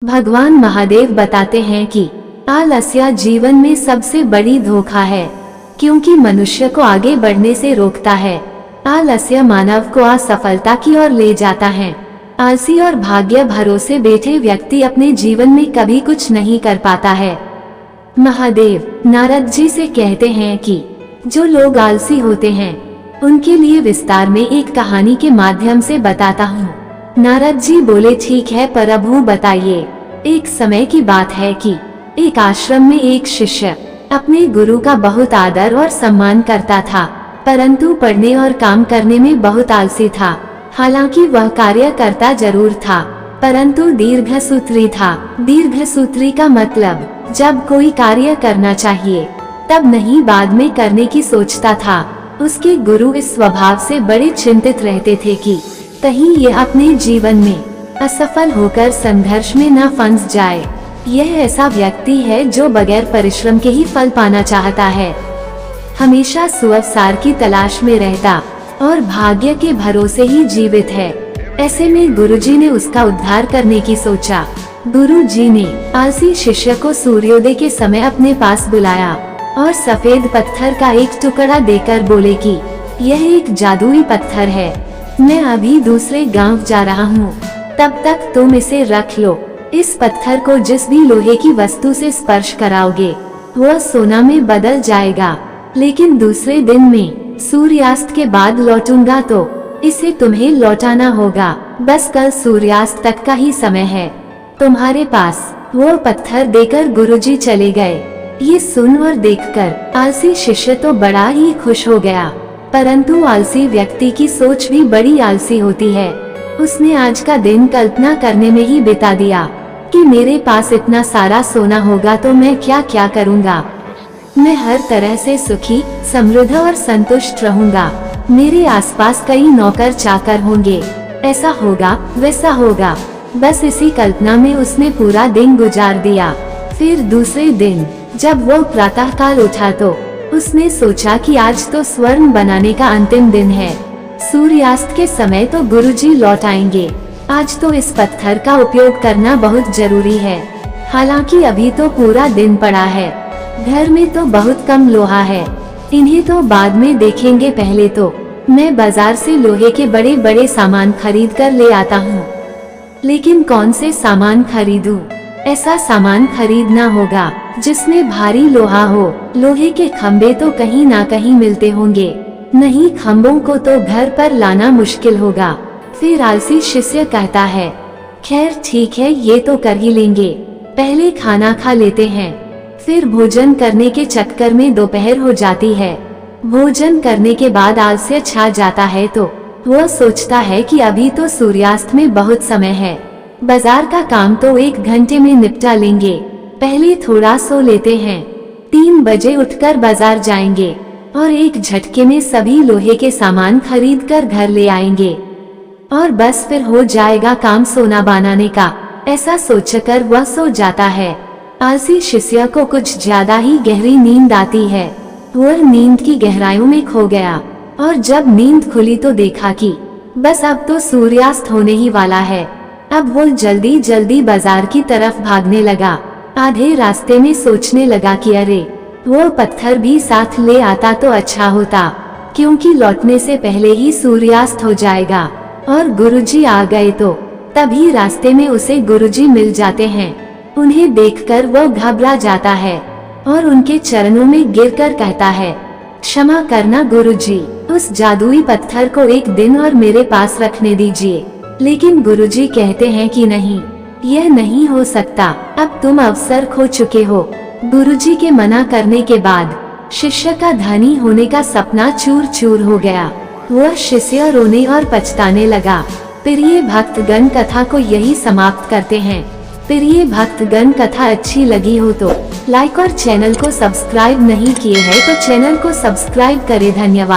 भगवान महादेव बताते हैं कि आलस्य जीवन में सबसे बड़ी धोखा है, क्योंकि मनुष्य को आगे बढ़ने से रोकता है। आलस्य मानव को असफलता की ओर ले जाता है। आलसी और भाग्य भरोसे बैठे व्यक्ति अपने जीवन में कभी कुछ नहीं कर पाता है। महादेव नारद जी से कहते हैं कि जो लोग आलसी होते हैं उनके लिए विस्तार में एक कहानी के माध्यम से बताता हूँ। नारद जी बोले, ठीक है प्रभु बताइए। एक समय की बात है कि एक आश्रम में एक शिष्य अपने गुरु का बहुत आदर और सम्मान करता था, परंतु पढ़ने और काम करने में बहुत आलसी था। हालांकि वह कार्य करता जरूर था, परंतु दीर्घसूत्री था। दीर्घसूत्री का मतलब जब कोई कार्य करना चाहिए तब नहीं, बाद में करने की सोचता था। उसके गुरु इस स्वभाव से बड़े चिंतित रहते थे कि कहीं ये अपने जीवन में असफल होकर संघर्ष में न फंस जाए। यह ऐसा व्यक्ति है जो बगैर परिश्रम के ही फल पाना चाहता है, हमेशा सुअवसर की तलाश में रहता और भाग्य के भरोसे ही जीवित है। ऐसे में गुरुजी ने उसका उद्धार करने की सोचा। गुरुजी ने आलसी शिष्य को सूर्योदय के समय अपने पास बुलाया और सफेद पत्थर का एक टुकड़ा देकर बोले कि यह एक जादुई पत्थर है, मैं अभी दूसरे गांव जा रहा हूँ, तब तक तुम इसे रख लो। इस पत्थर को जिस भी लोहे की वस्तु से स्पर्श कराओगे वह सोना में बदल जाएगा, लेकिन दूसरे दिन में सूर्यास्त के बाद लौटूंगा तो इसे तुम्हें लौटाना होगा। बस कल सूर्यास्त तक का ही समय है तुम्हारे पास। वो पत्थर देकर गुरुजी चले गए। ये सुन और देखकर आलसी शिष्य तो बड़ा ही खुश हो गया, परंतु आलसी व्यक्ति की सोच भी बड़ी आलसी होती है। उसने आज का दिन कल्पना करने में ही बिता दिया कि मेरे पास इतना सारा सोना होगा तो मैं क्या क्या करूँगा। मैं हर तरह से सुखी, समृद्ध और संतुष्ट रहूँगा। मेरे आसपास कई नौकर चाकर होंगे, ऐसा होगा वैसा होगा। बस इसी कल्पना में उसने पूरा दिन गुजार दिया। फिर दूसरे दिन जब वो प्रातः काल उठा तो उसने सोचा कि आज तो स्वर्ण बनाने का अंतिम दिन है। सूर्यास्त के समय तो गुरुजी लौट आएंगे। आज तो इस पत्थर का उपयोग करना बहुत जरूरी है। हालांकि अभी तो पूरा दिन पड़ा है, घर में तो बहुत कम लोहा है, इन्हें तो बाद में देखेंगे। पहले तो मैं बाजार से लोहे के बड़े बड़े सामान खरीद कर ले आता हूँ। लेकिन कौन से सामान खरीदूं? ऐसा सामान खरीदना होगा जिसमें भारी लोहा हो। लोहे के खम्भे तो कहीं ना कहीं मिलते होंगे, नहीं खम्भों को तो घर पर लाना मुश्किल होगा। फिर आलसी शिष्य कहता है, खैर ठीक है, ये तो कर ही लेंगे, पहले खाना खा लेते हैं। फिर भोजन करने के चक्कर में दोपहर हो जाती है। भोजन करने के बाद आलस्य छा जाता है तो वह सोचता है कि अभी तो सूर्यास्त में बहुत समय है, बाजार का काम तो 1 घंटे में निपटा लेंगे, पहले थोड़ा सो लेते हैं। 3 बजे उठकर बाजार जाएंगे और एक झटके में सभी लोहे के सामान खरीद कर घर ले आएंगे और बस फिर हो जाएगा काम सोना बनाने का। ऐसा सोचकर वह सो जाता है। आलसी शिष्य को कुछ ज्यादा ही गहरी नींद आती है। वह नींद की गहराइयों में खो गया और जब नींद खुली तो देखा कि बस अब तो सूर्यास्त होने ही वाला है। अब वो जल्दी जल्दी बाजार की तरफ भागने लगा। आधे रास्ते में सोचने लगा कि अरे वो पत्थर भी साथ ले आता तो अच्छा होता, क्योंकि लौटने से पहले ही सूर्यास्त हो जाएगा और गुरुजी आ गए तो। तभी रास्ते में उसे गुरुजी मिल जाते हैं। उन्हें देखकर वो घबरा जाता है और उनके चरणों में गिरकर कहता है, क्षमा करना गुरुजी, उस जादुई पत्थर को 1 दिन और मेरे पास रखने दीजिए। लेकिन गुरुजी कहते हैं कि नहीं, यह नहीं हो सकता, अब तुम अवसर खो चुके हो। गुरुजी के मना करने के बाद शिष्य का धनी होने का सपना चूर चूर हो गया। वह शिष्य रोने और पछताने लगा। प्रिय भक्तगण, कथा को यही समाप्त करते हैं। प्रिय भक्तगण, कथा अच्छी लगी हो तो लाइक और चैनल को सब्सक्राइब नहीं किए हैं तो चैनल को सब्सक्राइब करें। धन्यवाद।